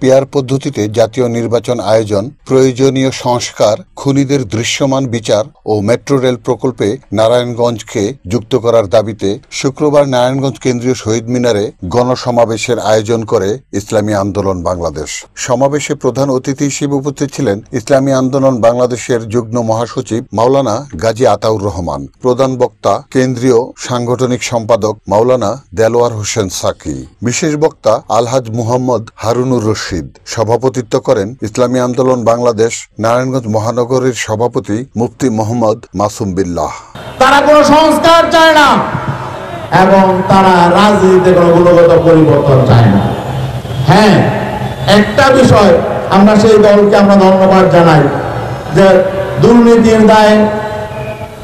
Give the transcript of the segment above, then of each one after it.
Pair পদ্ধতিতে জাতীয় নির্বাচন আয়োজন, প্রয়োজনীয় সংস্কার, খুনিদের দৃশ্যমান বিচার ও মেট্রো রেল প্রকল্পে নারায়ণগঞ্জকে যুক্ত করার দাবিতে শুক্রবার নারায়ণগঞ্জ কেন্দ্রীয় শহীদ মিনারে গণসমাবেশের আয়োজন করে ইসলামী আন্দোলন বাংলাদেশ। সমাবেশে প্রধান অতিথি হিসেবে উপস্থিত ছিলেন ইসলামী আন্দোলন বাংলাদেশের যুগ্ম মহাসচিব মাওলানা গাজী আতাউর রহমান, প্রধান বক্তা কেন্দ্রীয় সাংগঠনিক সম্পাদক মাওলানা দেলোয়ার হোসেন সাকি, বিশেষ বক্তা আলহাজ মুহাম্মদ হারুনুর রশিদ। সভাপতিত্ব করেন ইসলামী আন্দোলন বাংলাদেশ নারায়ণগঞ্জ মহানগরীর সভাপতি মুফতি মোহাম্মদ মাসুম বিল্লাহ। তারা কোনো সংস্কার চায় না এবং তারা রাজনীতিতে কোনো গুণগত পরিবর্তন চায় না। হ্যাঁ, একটা বিষয় আমরা সেই দলকে আমরা ধন্যবাদ জানাই যে দুর্নীতির দায়ে,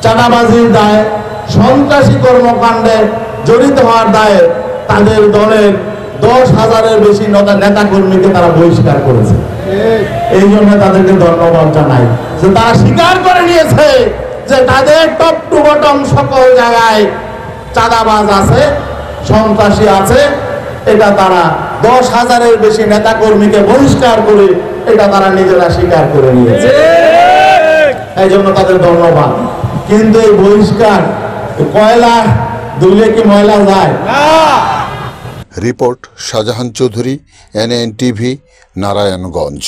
চাঁদাবাজির দায়ে, সন্ত্রাসী কর্মকাণ্ডে জড়িত হওয়ার দায়ে তাদের দলের 10,000-এর বেশি নেতা কর্মীকে তারা বহিষ্কার করেছে। এই জন্য তাদেরকে ধন্যবাদ জানাই যে তারা স্বীকার করে নিয়েছে যে তাদের টপ টু বটম সকল জায়গায় চাঁদাবাজ আছে, সন্ত্রাসী আছে। এটা তারা 10,000-এর বেশি নেতা কর্মীকে বহিষ্কার করে এটা তারা নিজেরা স্বীকার করে নিয়েছে। এই জন্য তাদের ধন্যবাদ। কিন্তু এই বহিষ্কার কয়লা দুলে কি ময়লা যায়? Report Shahjahan Chowdhury, NNTV, Narayanganj.